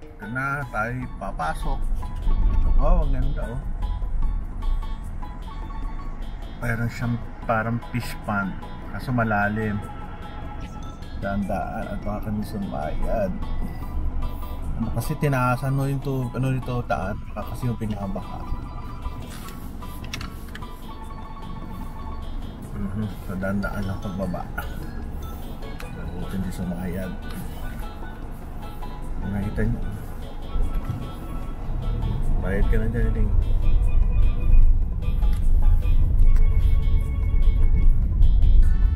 Ito na tayo papasok. Wow, ang ganda oh. Mayroon siyang parang fish pond, kaso malalim. Dandaan at baka kami sumayad. Kasi tinaasan mo yung ano dito taan, kasi yung pinabaka. So dandaan lang pagbaba. So hindi sumayad. Nakita nyo, bayad ka na dyan din.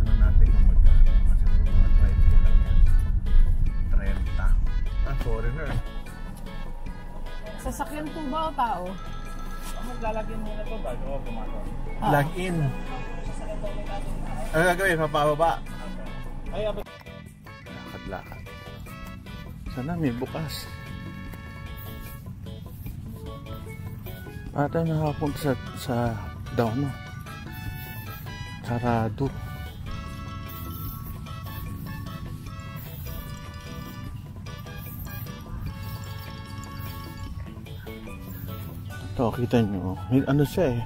Ano natin kung magkano, kasi mga 20 lang yan, 30. Foreigner. Sasakyan po ba o tao? Maglalagyan muna ito bago ako pumasok. Log in. Ano gagawin? Papababa? Ay, abot. Lakad-lakad. Sana may bukas. Ata nakapunta sa down, no? Sarado. Ito, kita nyo. Ano siya eh.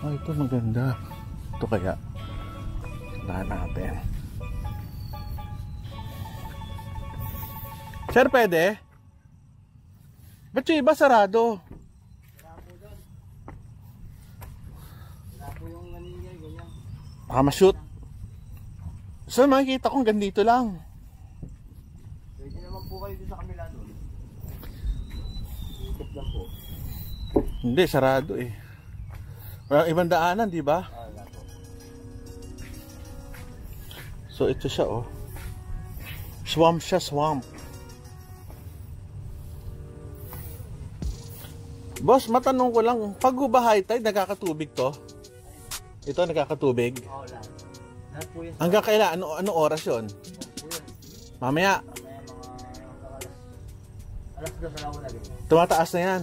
Ah, ito maganda. Ito kaya. Tandaan natin. Sir, pwede? Ba't yung iba sarado? Wala po doon. Wala po yung naningay, ganyan. Baka ma-shoot. So makikita kong ganito lang. Pwede naman po kayo sa kamila doon. Ikot lang po. Hindi, sarado eh. Walang ibang daanan, di ba? Wala po. So ito siya oh. Swamp siya, swamp. Boss, matanong ko lang, pag ba high tide, nagkakatubig to? Ito, nagkakatubig? Oo, lahat. Lahat po yun. Hanggang kailan? Ano oras yun? Po yun. Mamaya. Alas 2 na ako lagi. Tumataas na yan.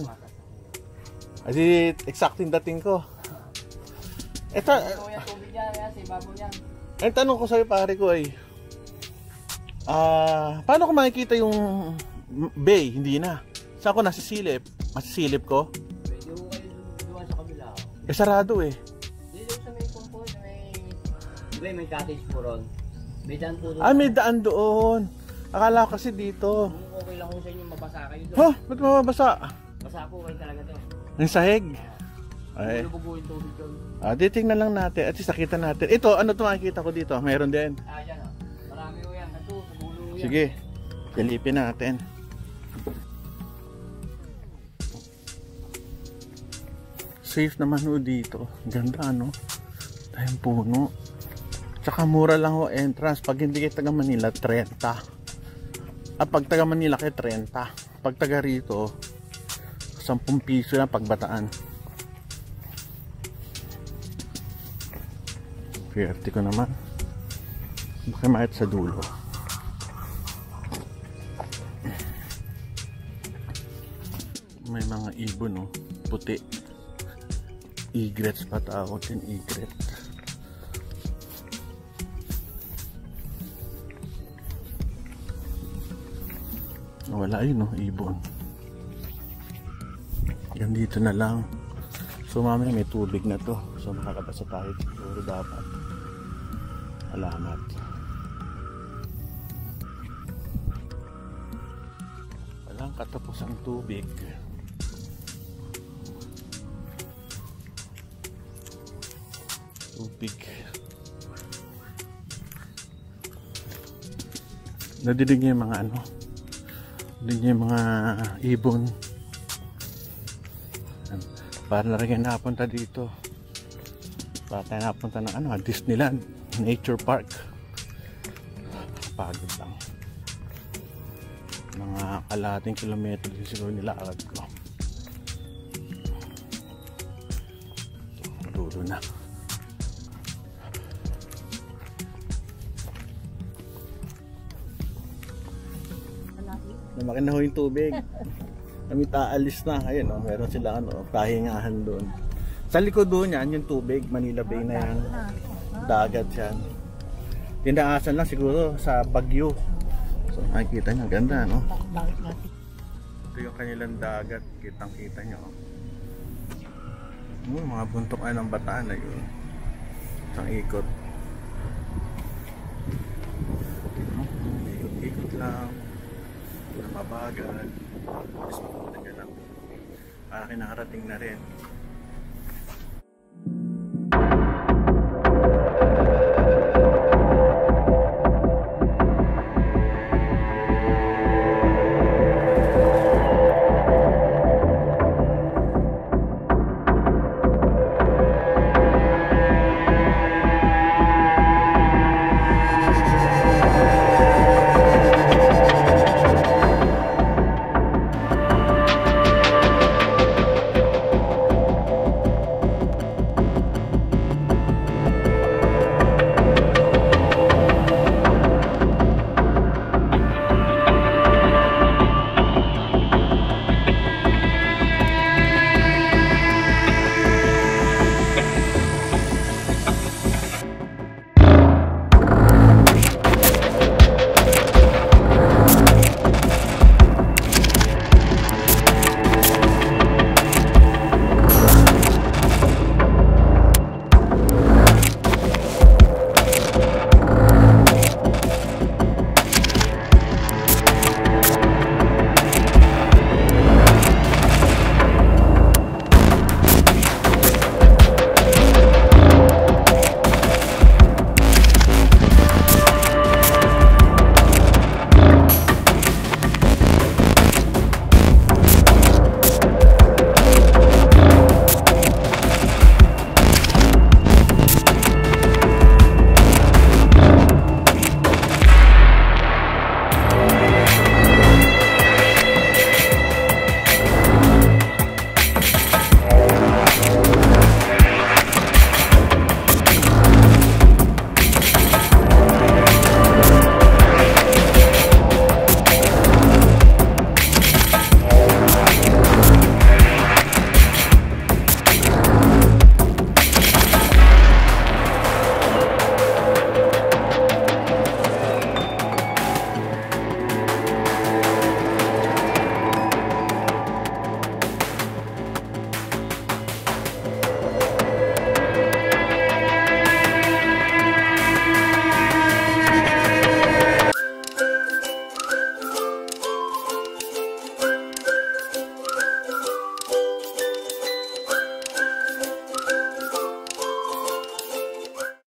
Kasi exacting dating ko. Ito, Yung tubig yan, si baboy yan. ang tanong ko sa'yo pare ko ay, paano ko makikita yung bay? Hindi na. Saan ko nasisilip? Masisilip ko? Pwede ko kayo doon sa kabila. Eh sarado eh. Dito sa may kumpo, may cottage po ron. May daan po doon. Ah, may daan doon. Akala ko kasi dito. Kung okay lang po sa inyo, mabasa kayo doon. Huh? Ba't mababasa? Basa po kayo talaga doon. Ang sahig. Ay. Ano po yung tubig doon? Titingnan lang natin. At least nakita natin. Ito, ano ito makikita ko dito? Mayroon din. Yan o. Marami po yan. Ito, sa dulo yan. Sige. Silipin natin. Safe naman ho dito. Ganda no? Tayong puno. Tsaka mura lang ho entrance. Pag hindi kayo taga Manila, 30. Pag taga Manila kayo, 30. Pag taga rito, 10 piso lang pagbataan. Pwerte ko naman. Baka makit sa dulo. May mga ibon no? Puti. Egrets pa tawag din, egret. Wala yun no, ibon. Yan dito na lang. So mamaya may tubig na to. So makakabasa tayo siguro dapat. Alamat. Walang katapos ang tubig. Tubig. Nadidig niya yung mga ano. Nadidig niya yung mga ibon. Para na rin napunta dito. Para tayo napunta ng ano, Disneyland Nature Park. Pagod lang. Mga kalahating kilometro din siguro nilakad ko. Dulo na. Lumaki na ho yung tubig. Kami taalis na. Ayun o, meron sila ano, pahingahan doon. Sa likod doon yan, yung tubig, Manila Bay na yan. Dagat yan. Tinaasan lang siguro sa Bagyo. So So makikita nyo, ganda no? Bakit natin? Ito yung kanilang dagat, kitang kita nyo. Mga buntokan ng Bataan na yun. Isang ikot. Ikot-ikot lang. Na mabagal. Tapos mapunta nyo lang. Para kinakarating na rin.